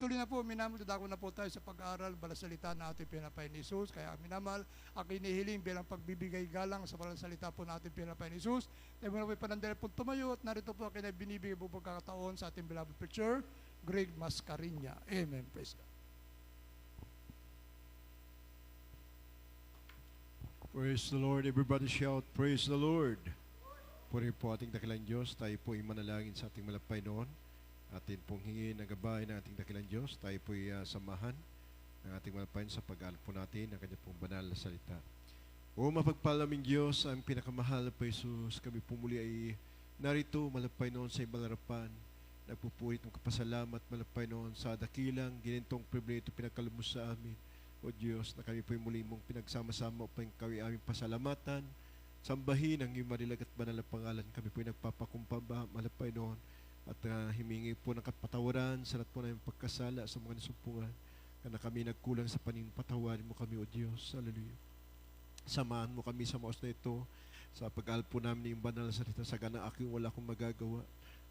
Tuloy na po, minamahal, dadako na po tayo sa pag-aaral, balasalita na ating pinapain ni Jesus. Kaya minamahal, ang inihiling bilang pagbibigay galang sa balasalita po na ating pinapain ni Jesus. Tayo muna po panandali po tumayo at narito po ang binibigay po pagkakataon sa ating beloved preacher, Greg Mascarinya. Amen. Praise God. Praise the Lord. Everybody shout, praise the Lord. Puri po ating dakilang Diyos. Tayo po manalangin sa ating malapay noon. Atin pong hingin ang gabay ng ating dakilang Diyos. Tayo po samahan ng ating malapay sa pag-aaral po natin ng kanyang pong banal na salita. O mapagpalaming Diyos, ang pinakamahal po Jesus, kami po muli ay narito malapay noon sa ibalarapan. Nagpupurit ng kapasalamat malapay noon sa dakilang ginintong pribilehyo pinagkalubos sa amin. O Diyos, na kami po muli mong pinagsama-sama upang kami aming pasalamatan, sambahin ang iyong marilag at banal na pangalan. Kami po nagpapakumbaba malapay noon at himingi po ng kapatawaran sa lahat po ng pagkasala sa mga nasumpungan. Kana kami nagkulang sa patawarin mo kami, O Diyos. Hallelujah. Samahan mo kami sa maos na ito sa pag-aaral po namin ng banal na salita. Sa gana aking wala akong magagawa.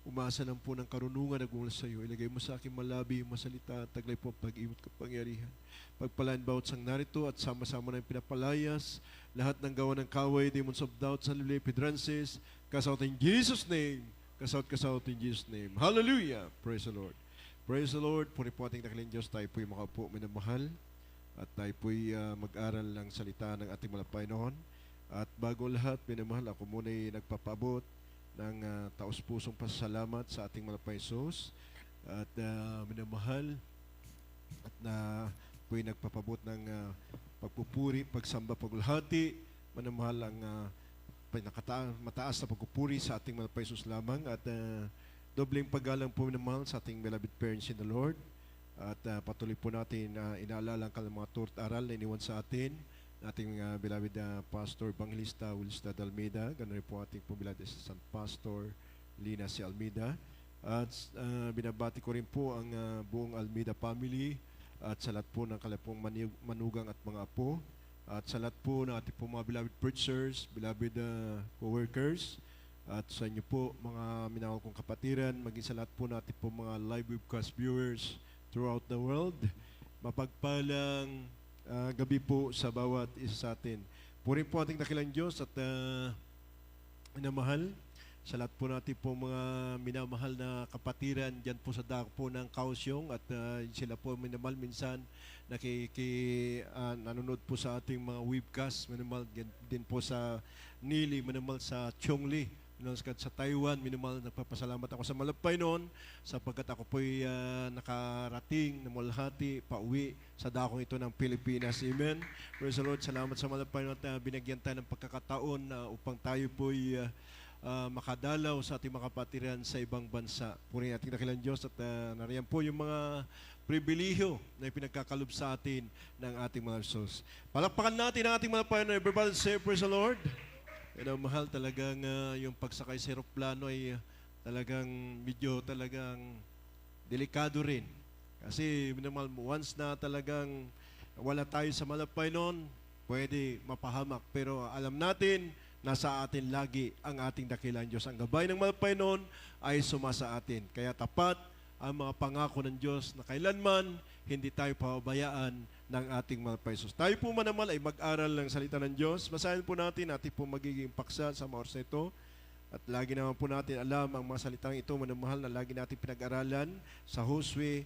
Umasa lang po ng karunungan na gumula sa iyo. Ilagay mo sa aking malabi yung masalita at taglay po ang pag-iwot kapangyarihan. Pagpalaan bawat sang narito at sama-sama na yung pinapalayas. Lahat ng gawa ng kaway, demons of doubt, salili, hindrances, cast out in Jesus' name. Cast out in Jesus' name. Hallelujah! Praise the Lord. Praise the Lord. Puri po ating dakilang Diyos. Tayo po'y makaupo minamahal. At tayo po'y mag-aral ng salita ng ating malapay noon. At bago lahat, minamahal, ako muna'y nagpapaabot ng taos-pusong pasasalamat sa ating malapay Sos. At minamahal, at po'y nagpapabot ng pagpupuri, pagsamba, pagulhati. Minamahal ang mataas na pagpupuri sa ating malapay Sos lamang. At dobleng paggalang po minamahal sa ating beloved parents in the Lord. At patuloy po natin inaalala ang mga turo at aral na iniwan sa atin ating beloved Pastor Evangelista Wilstad Almeida. Ganoon rin po ating beloved Assistant Pastor Lina C. Almeida. At binabati ko rin po ang buong Almeida family at sa lahat po ng kalapong manugang at mga apo. At sa lahat po ng ating po mga beloved preachers, beloved co-workers, at sa inyo po mga minahal kong kapatiran, maging sa lahat po natin po mga live webcast viewers throughout the world. Mapagpalang gabi po sa bawat isa sa atin. Puri po ating dakilang Diyos at minamahal sa lahat po natin po mga minamahal na kapatiran dyan po sa dako po ng Kaohsiung at sila po minamahal minsan nanonood po sa ating mga webcast, minamahal din po sa Nili, minamahal sa Chongli, sa Taiwan, minimal nagpapasalamat ako sa malapay noon sapagkat ako po'y nakarating na malhati, pauwi sa dakong ito ng Pilipinas. Amen. Praise the Lord. Salamat sa malapay noon at binagyan tayo ng pagkakataon upang tayo po'y makadalaw sa ating mga kapatiran sa ibang bansa. Purihin ating dakilang Diyos at nariyan po yung mga pribilehyo na ipinagkakalob sa atin ng ating mga Diyos. Palakpakan natin ang ating malapay noon. Everybody say, praise the Lord. Mahal talagang yung pagsakay sa aeroplano ay talagang medyo talagang delikado rin. Kasi minamahal mo, once na talagang wala tayo sa malapay noon, pwede mapahamak. Pero alam natin, nasa atin lagi ang ating dakilang Diyos. Ang gabay ng malapay noon ay sumasa atin. Kaya tapat ang mga pangako ng Diyos na kailanman hindi tayo pababayaan ng ating malapay Sos. Tayo po manamal ay mag-aral ng salita ng Diyos. Basahin po natin po magiging paksa sa mga oras na ito. At lagi naman po natin alam ang mga salitang ito, manamahal na lagi natin pinag-aralan sa Josue,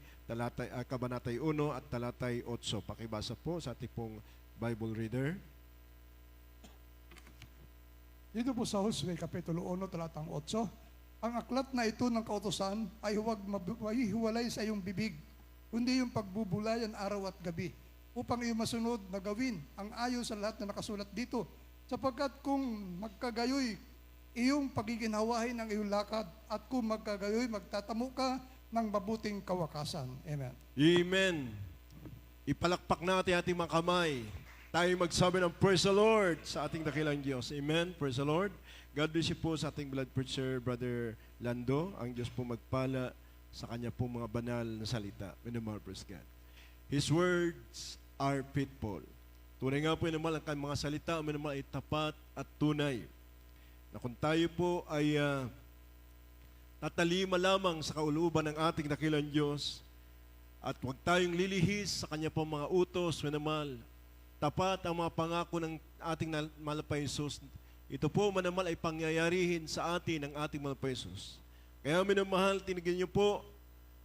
Kabanatay 1 at Talatay 8. Pakibasa po sa ating pong Bible reader. Dito po sa Josue, Kapitulo 1, Talatang 8. Ang aklat na ito ng kautusan ay huwag mahihiwalay sa iyong bibig, kundi yung pagbubulayan araw at gabi, upang iyong masunod na gawin ang ayon sa lahat na nakasulat dito. Sapagkat kung magkagayoy, iyong pagiginhawahin ang iyong lakad, at kung magkagayoy, magtatamo ka ng mabuting kawakasan. Amen. Amen. Ipalakpak natin ating mga kamay. Tayo magsabi ng praise the Lord sa ating dakilang Diyos. Amen. Praise the Lord. God bless you po sa ating blood preacher, Brother Lando. Ang Diyos po magpala sa kanya po mga banal na salita. Minamahal, praise God. His words are faithful. Tunay nga po naman ang mga salita, minamahal, ay tapat at tunay. Na kung tayo po ay tatalima lamang sa kauluban ng ating dakilang Diyos, At huwag tayong lilihis sa kanya pong mga utos, minamahal. Tapat ang mga pangako ng ating mahal na Jesus. Ito po, minamahal, ay pangyayarihin sa atin ng ating mahal na Jesus. Kaya minamahal, tinignan niyo po,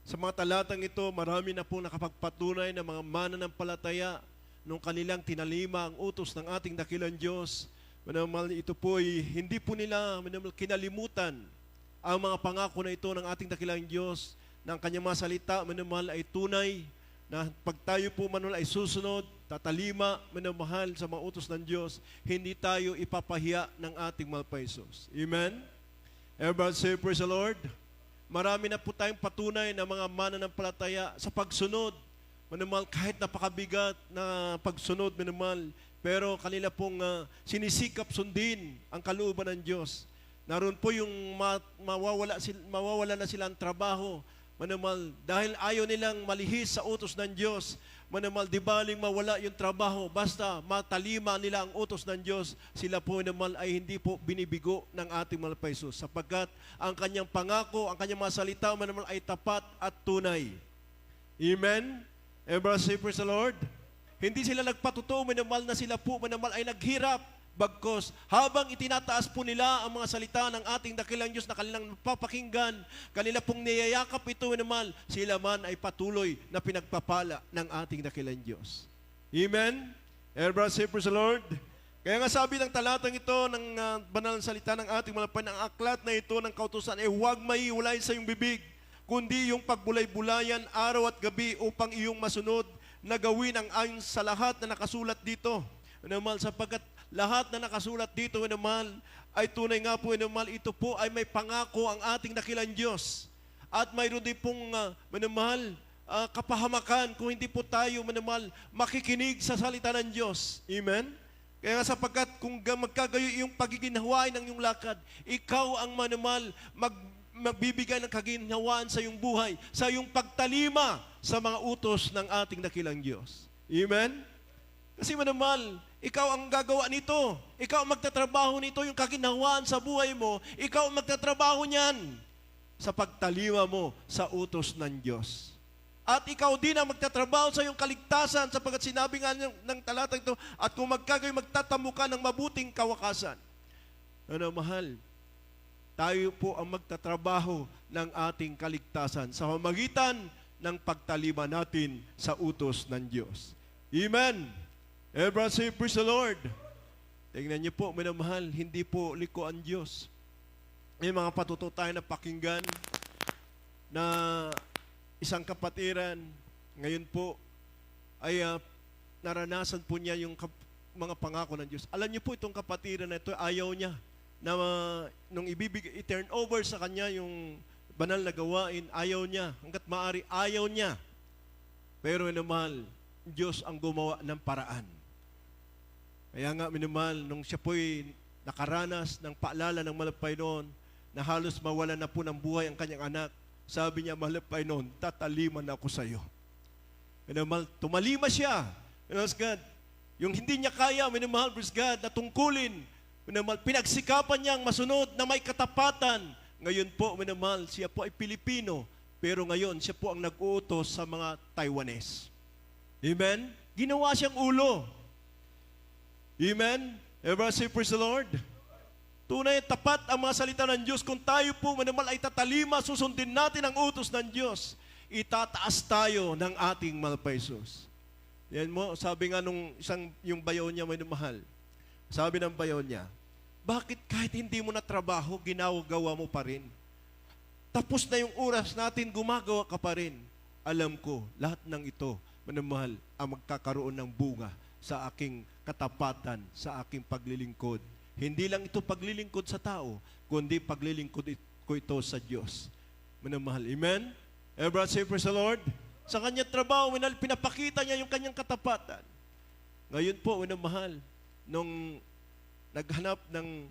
sa mga talatang ito, marami na po nakapagpatunay ng mga mananampalataya nung kanilang tinalima ang utos ng ating dakilang Diyos. Minamahal, ito po ay hindi po nila minamahal, kinalimutan ang mga pangako na ito ng ating dakilang Diyos, ng kanyang mga salita, minamahal, ay tunay na pag tayo po manunal ay susunod, tatalima, minamahal sa mga utos ng Diyos, hindi tayo ipapahiya ng ating mahal na Jesus. Amen? Everybody say, praise the Lord. Marami na po tayong patunay na mga mananampalataya sa pagsunod. Minamahal, kahit napakabigat na pagsunod, minamahal, pero kanila pong sinisikap sundin ang kalooban ng Diyos. Naroon po yung mawawala na silang trabaho, minamahal, dahil ayaw nilang malihis sa utos ng Diyos. Minamahal, di baling mawala yung trabaho, basta matalima nila ang utos ng Diyos, sila po minamahal ay hindi po binibigo ng ating mahal na Jesus, sapagkat ang kanyang pangako, ang kanyang mga salita, minamahal, ay tapat at tunay. Amen? Everybody say, praise the Lord. Hindi sila nagpatotoo, minamahal, na sila po, minamahal, ay naghirap. Bagkos, habang itinataas po nila ang mga salita ng ating dakilang Diyos na kanilang papakinggan, kanila pong niyayakap ito, minamahal, sila man ay patuloy na pinagpapala ng ating dakilang Diyos. Amen? Everybody say, praise the Lord. Kaya nga sabi ng talatang ito ng banal na salita ng ating malapay, ang aklat na ito ng kautusan ay huwag maiulay sa iyong bibig, kundi yung pagbulay-bulayan araw at gabi upang iyong masunod na gawin ang ayon sa lahat na nakasulat dito. Minamahal, sapagkat lahat na nakasulat dito, minamahal, ay tunay nga po, minamahal, ito po ay may pangako ang ating dakilang Diyos. At mayroon din pong, minamahal, kapahamakan kung hindi po tayo, minamahal, makikinig sa salita ng Diyos. Amen? Kaya nga sapagkat kung magkagayo yung pagiginhawain ng iyong lakad, ikaw ang minamahal, magbibigay ng kaginhawaan sa iyong buhay, sa iyong pagtalima sa mga utos ng ating dakilang Diyos. Amen? Kasi minamahal, ikaw ang gagawa nito. Ikaw ang magtatrabaho nito, yung kaginhawaan sa buhay mo. Ikaw ang magtatrabaho niyan sa pagtalima mo sa utos ng Diyos. At ikaw din ang magtatrabaho sa iyong kaligtasan sapagkat sinabi nga ng talatang ito, at kung magkagayon, magtatamo ka ng mabuting kawakasan. Ano, mahal? Tayo po ang magtatrabaho ng ating kaligtasan sa pamamagitan ng pagtalima natin sa utos ng Diyos. Amen. Everybody say, praise the Lord. Tingnan niyo po, minamahal, hindi po liko ang Diyos. May mga patuto tayo na pakinggan na isang kapatiran, ngayon po, ay naranasan po niya yung mga pangako ng Diyos. Alam niyo po, itong kapatiran na ito, ayaw niya na nung i-turn over sa kanya yung banal na gawain, ayaw niya. Hanggat maaari, ayaw niya. Pero minamahal, Diyos ang gumawa ng paraan. Kaya nga, minamahal, nung siya po'y nakaranas ng paalala ng malapay noon, na halos mawala na po ng buhay ang kanyang anak, sabi niya, malapay noon, tataliman ako sa iyo. Minamahal, tumalima siya. Praise God. Yung hindi niya kaya, minamahal, praise God, na tungkulin, minamahal, pinagsikapan niyang masunod na may katapatan. Ngayon po, minamahal, siya po ay Pilipino, pero ngayon, siya po ang nag-uutos sa mga Taiwanese. Amen? Ginawa siyang ulo. Amen? Everybody say, praise the Lord. Tunay, tapat ang mga salita ng Diyos. Kung tayo po, minamahal, ay tatalima, susundin natin ang utos ng Diyos, itataas tayo ng ating mahal na Jesus. Yan mo, sabi nga nung yung bayaw niya, minamahal, sabi ng bayaw niya, bakit kahit hindi mo na trabaho, ginagawa mo pa rin? Tapos na yung oras natin, gumagawa ka pa rin. Alam ko, lahat ng ito, minamahal, ang magkakaroon ng bunga sa aking katapatan, sa aking paglilingkod. Hindi lang ito paglilingkod sa tao, kundi paglilingkod ko ito sa Diyos. Minamahal, amen? Everybody say, praise the Lord. Sa kanyang trabaho, pinapakita niya yung kanyang katapatan. Ngayon po, minamahal, nung naghanap ng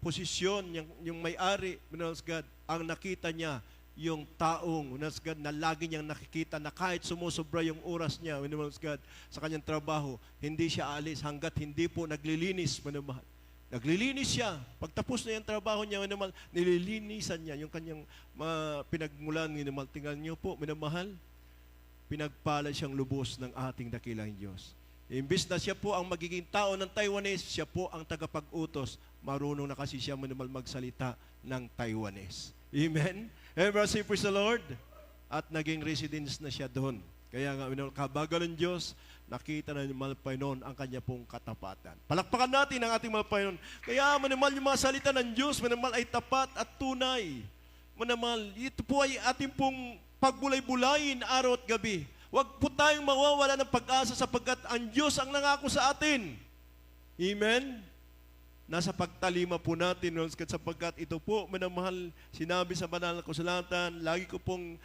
posisyon, yung may-ari, minamahal God, ang nakita niya, yung taong, minamahal God, na lagi niyang nakikita na kahit sumusobra yung oras niya, minamahal God, sa kanyang trabaho, hindi siya alis hanggat hindi po naglilinis, minamahal. Naglilinis siya. Pagtapos na yung trabaho niya, minamahal, nililinisan niya yung kanyang pinagmulan, minamahal. Tingnan niyo po, minamahal, pinagpala siyang lubos ng ating dakilang Diyos. Imbis na siya po ang magiging tao ng Taiwanese, siya po ang tagapag-utos. Marunong na kasi siya manumal magsalita ng Taiwanese. Amen? Everyone say, praise the Lord. At naging residence na siya doon. Kaya nga, kabagal ng Diyos, nakita na ni Malpainon ang kanya pong katapatan. Palakpakan natin ang ating Malpainon. Kaya manamal yung mga salita ng Diyos, manamal ay tapat at tunay. Manamal, ito po ay ating pong pagbulay-bulayin araw at gabi. Huwag po tayong mawawala ng pag-asa sapagkat ang Diyos ang nangako sa atin. Amen? Nasa pagtalima po natin, sapagkat ito po, manamahal, sinabi sa banal na kasulatan, lagi ko pong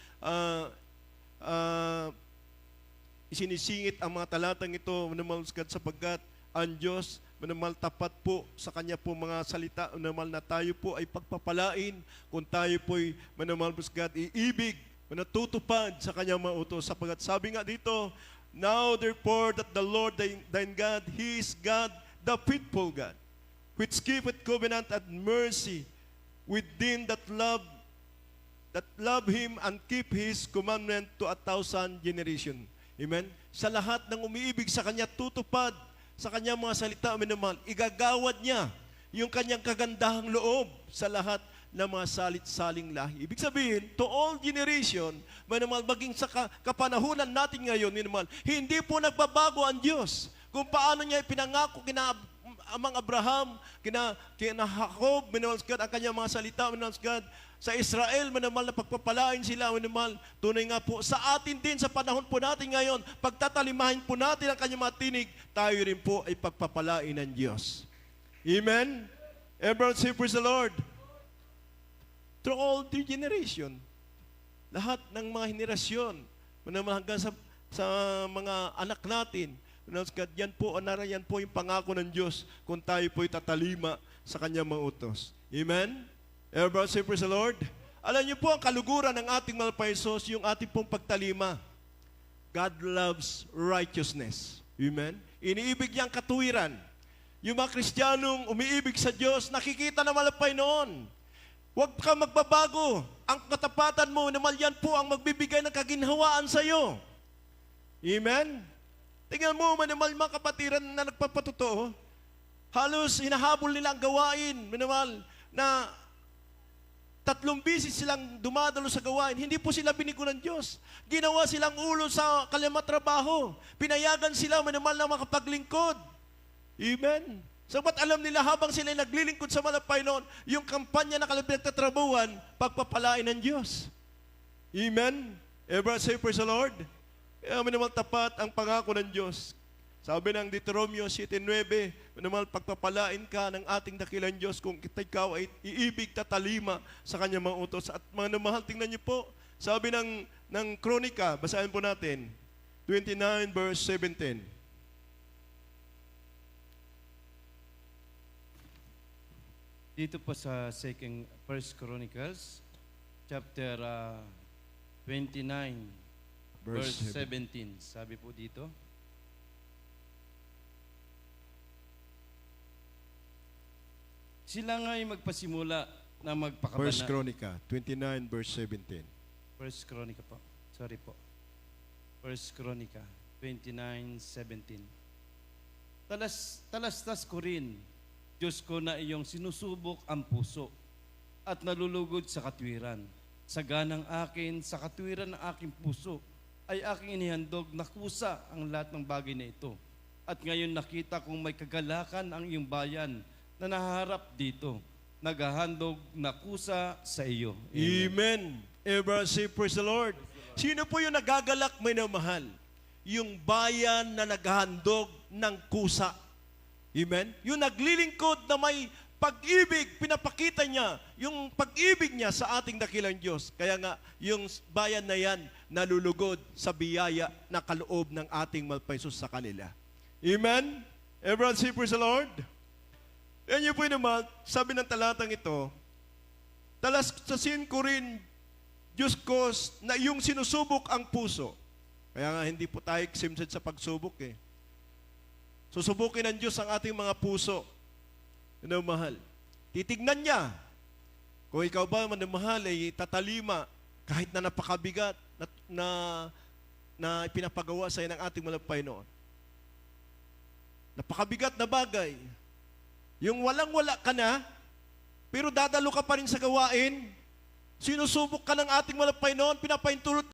isinisingit ang mga talatang ito, manamahal, sapagkat ang Diyos, manamahal, tapat po sa Kanya po mga salita, manamahal, na tayo po ay pagpapalain kung tayo po ay, manamahal, iibig, natutupad sa kanyang mga utos. Sapagat sabi nga dito, now therefore that the Lord thine God, He is God, the faithful God, which keepeth covenant and mercy with them that love Him and keep His commandment to 1,000 generation. Amen? Sa lahat ng umiibig sa Kanya, tutupad sa Kanyang mga salita, minamahal, igagawad niya yung Kanyang kagandahang loob sa lahat ng mga salit-saling lahi. Ibig sabihin, to all generation, manamal, maging sa kapanahunan natin ngayon, manamal, hindi po nagbabago ang Diyos. Kung paano niya ipinangako kina amang Abraham, kina Jacob, manamal, ang kanyang mga salita, manamal, sa Israel, manamal, na pagpapalain sila, manamal, tunay nga po, sa atin din, sa panahon po natin ngayon, pagtatalimahin po natin ang kanyang mga tinig, tayo rin po ay pagpapalain ng Diyos. Amen? Everyone say, praise the Lord. Through all the generation. Lahat ng mga henerasyon, hanggang sa mga anak natin, yan po, yan po yung pangako ng Diyos kung tayo po'y tatalima sa Kanyang mga utos. Amen? Everybody say, praise the Lord. Alam niyo po, ang kaluguran ng ating mga paisos, yung ating pong pagtalima. God loves righteousness. Amen? Iniibig niya ang katuwiran. Yung mga Kristiyanong umiibig sa Diyos, nakikita na malapay noon. Huwag ka magbabago. Ang katapatan mo, naman yan po ang magbibigay ng kaginhawaan sa iyo. Amen? Tingnan mo, manamal, mga kapatiran na nagpapatotoo, halos hinahabol nila ang gawain, manamal, na 3 bisis silang dumadalo sa gawain. Hindi po sila binigo ng Diyos. Ginawa silang ulo sa kanilang trabaho. Pinayagan sila, manamal, na makapaglingkod. Amen? Sabat alam nila habang sila naglilingkod sa malapay noon, yung kampanya na kalabinagtatrabuhan, pagpapalain ng Diyos. Amen? Everyone say, praise the Lord. Kaya manamal, tapat ang pangako ng Diyos. Sabi ng Deuteronomio 7:9, manamal, pagpapalain ka ng ating dakilang Diyos kung ikaw ay iibig, tatalima sa kanyang mga utos. At mga namahal, tingnan niyo po, sabi ng Kronika, basahin po natin, 29 verse 17. Dito po sa First Chronicles, chapter 29, verse 17. Sabi po dito, sila nga'y magpasimula na magpakabana. First Chronica, 29 verse 17. First Chronica po. Sorry po. First Chronica, 29:17. Talastas ko rin, Diyos ko, na iyong sinusubok ang puso at nalulugod sa katwiran. Sa ganang akin, sa katwiran ng aking puso, ay aking inihandog na kusa ang lahat ng bagay na ito. At ngayon nakita kong may kagalakan ang iyong bayan na naharap dito. Naghahandog na kusa sa iyo. Amen. Everyone say, praise the Lord. Sino po yung nagagalak, may namahal? Yung bayan na naghahandog ng kusa. Amen? Yung naglilingkod na may pag-ibig, pinapakita niya yung pag-ibig niya sa ating dakilang Diyos. Kaya nga, yung bayan na yan nalulugod sa biyaya na kaloob ng ating malpaisos sa kanila. Amen? Everyone say, praise the Lord. Yan yung po naman, sabi ng talatang ito, talasasin ko rin, Diyos ko, na yung sinusubok ang puso. Kaya nga, hindi po tayo exempted sa pagsubok eh. Susubukin ng Diyos ang ating mga puso. Minamahal. Titignan niya. Kung ikaw ba, manamahal, ay tatalima, kahit na napakabigat, na na pinapagawa sa ng ating malapay-noon. Napakabigat na bagay. Yung walang-wala ka na, pero dadalo ka pa rin sa gawain, sinusubok ka ng ating malapay-noon, pinapaintulot